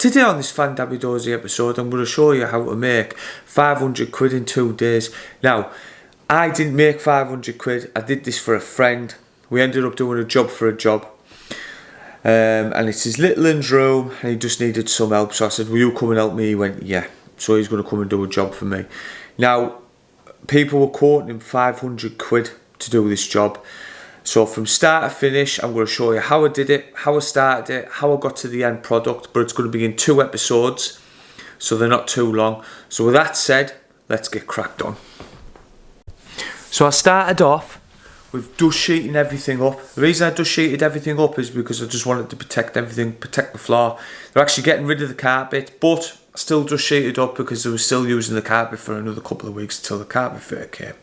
Today on this Fandabidozy episode, I'm going to show you how to make 500 quid in 2 days. Now, I didn't make 500 quid, I did this for a friend. We ended up doing a job for a job. And it's his little in's room, and he just needed some help. So I said, will you come and help me? He went, yeah. So he's going to come and do a job for me. Now, people were quoting him 500 quid to do this job. So from start to finish, I'm going to show you how I did it, how I started it, how I got to the end product, but it's going to be in 2 episodes, so they're not too long. So with that said, let's get cracked on. So I started off with dust sheeting everything up. The reason I dust sheeted everything up is because I just wanted to protect everything, protect the floor. They're actually getting rid of the carpet, but I still dust sheeted up because they were still using the carpet for another couple of weeks until the carpet fitter came.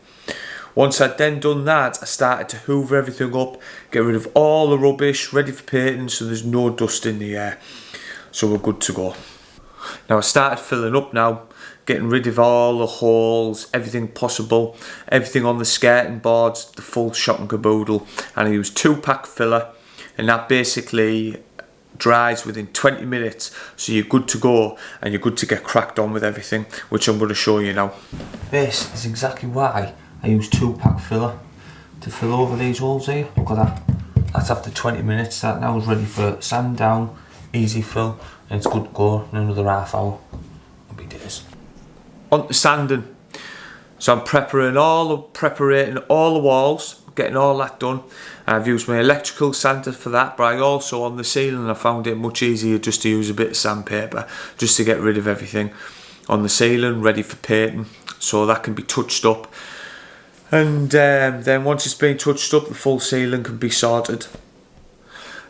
Once I'd then done that, I started to hoover everything up, get rid of all the rubbish, ready for painting so there's no dust in the air. So we're good to go. Now I started filling up now, getting rid of all the holes, everything possible, everything on the skirting boards, the full shot and caboodle. And I used 2-pack filler, and that basically dries within 20 minutes. So you're good to go, and you're good to get cracked on with everything, which I'm going to show you now. This is exactly why I use 2-pack filler to fill over these holes here. Look at that. That's after 20 minutes. That now is ready for sand down, easy fill, and it's good to go in another half hour. Happy days. On to sanding. So I'm preparating all the walls, getting all that done. I've used my electrical sander for that, but I also on the ceiling I found it much easier just to use a bit of sandpaper just to get rid of everything on the ceiling, ready for painting, so that can be touched up. And then once it's been touched up, the full ceiling can be sorted.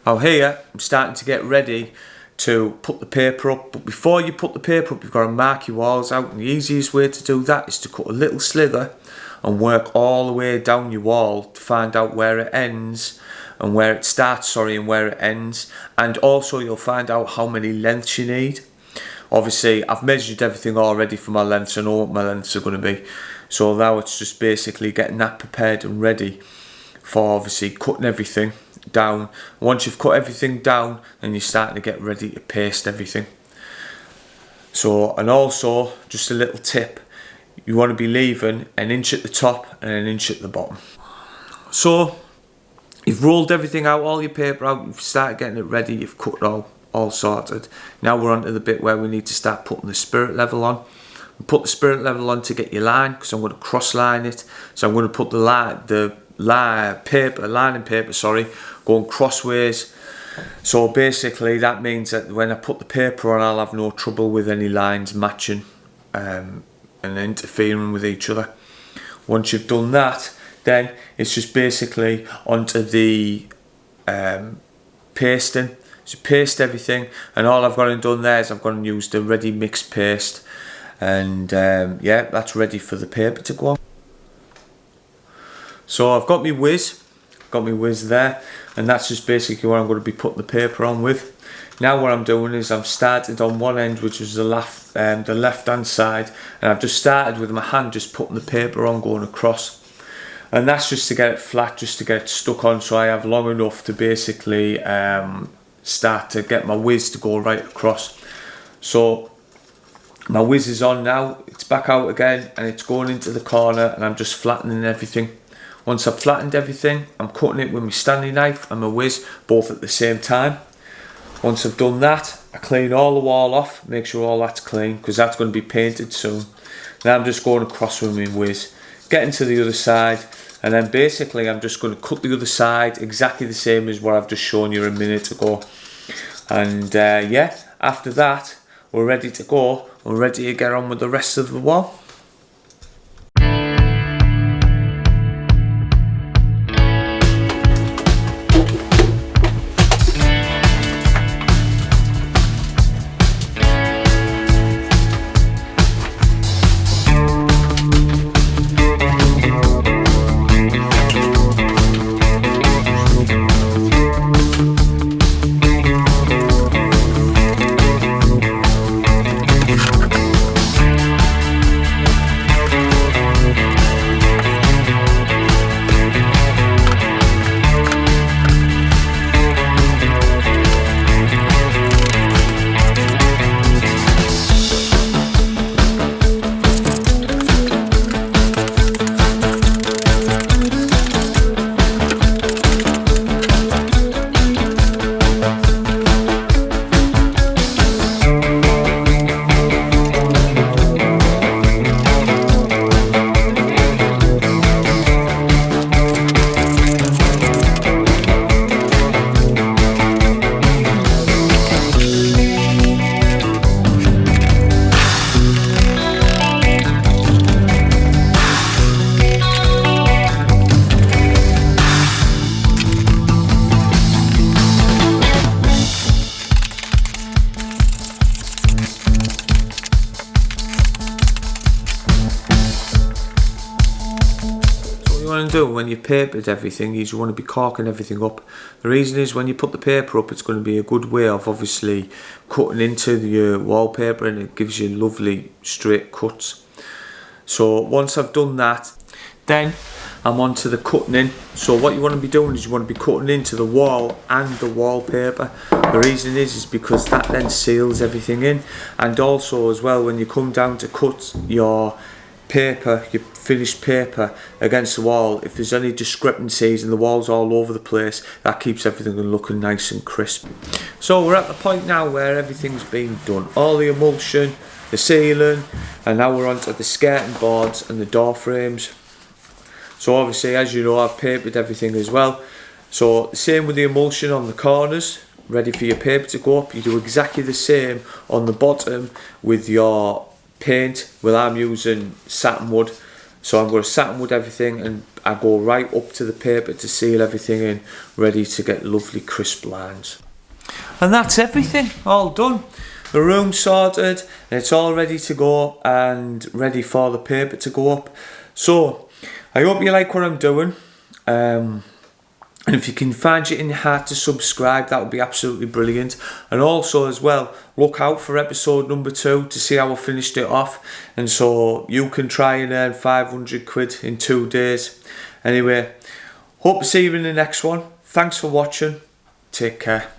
Now here, I'm starting to get ready to put the paper up. But before you put the paper up, you've got to mark your walls out. And the easiest way to do that is to cut a little slither and work all the way down your wall to find out where it ends and where it starts, and where it ends. And also you'll find out how many lengths you need. Obviously, I've measured everything already for my lengths. I know what my lengths are going to be. So now it's just basically getting that prepared and ready for obviously cutting everything down. Once you've cut everything down, then you're starting to get ready to paste everything. So, and also, just a little tip, you want to be leaving an inch at the top and an inch at the bottom. So, you've rolled everything out, all your paper out, you've started getting it ready, you've cut it all sorted. Now we're on to the bit where we need to start putting the spirit level on. Put the spirit level on to get your line, because I'm going to cross line it. So I'm going to put the lining paper, going crossways. So basically that means that when I put the paper on, I'll have no trouble with any lines matching and interfering with each other. Once you've done that, then it's just basically onto the pasting. So paste everything, and all I've gone and done there is I've gone and used the ready mixed paste. And yeah, that's ready for the paper to go on. So I've got my whiz there, and that's just basically what I'm going to be putting the paper on with. Now what I'm doing is I've started on one end, which is the left hand side, and I've just started with my hand just putting the paper on, going across, and that's just to get it flat, just to get it stuck on, so I have long enough to basically start to get my whiz to go right across. So my whiz is on now, it's back out again, and it's going into the corner, and I'm just flattening everything. Once I've flattened everything, I'm cutting it with my Stanley knife and my whiz, both at the same time. Once I've done that, I clean all the wall off, make sure all that's clean, because that's going to be painted soon. Now I'm just going across with my whiz, getting to the other side, and then basically I'm just going to cut the other side exactly the same as what I've just shown you a minute ago. And yeah, after that, we're ready to go. We're ready to get on with the rest of the wall. want to do when you've papered everything is you want to be corking everything up. The reason is when you put the paper up, it's going to be a good way of obviously cutting into the wallpaper, and it gives you lovely straight cuts. So once I've done that, then I'm on to the cutting in. So what you want to be doing is you want to be cutting into the wall and the wallpaper. The reason is because that then seals everything in, and also as well when you come down to cut your paper, your finished paper against the wall, if there's any discrepancies and the wall's all over the place, that keeps everything looking nice and crisp. So we're at the point now where everything's been done. All the emulsion, the sealing, and now we're onto the skirting boards and the door frames. So obviously, as you know, I've papered everything as well. So same with the emulsion on the corners, ready for your paper to go up. You do exactly the same on the bottom with your paint. Well, I'm using satin wood, so I'm going to satin wood everything, and I go right up to the paper to seal everything in, ready to get lovely crisp lines. And that's everything, all done. The room's sorted, and it's all ready to go and ready for the paper to go up. So I hope you like what I'm doing, and if you can find it in your heart to subscribe, that would be absolutely brilliant. And also as well, look out for episode number 2 to see how I finished it off, and so you can try and earn 500 quid in 2 days. Anyway, hope to see you in the next one. Thanks for watching. Take care.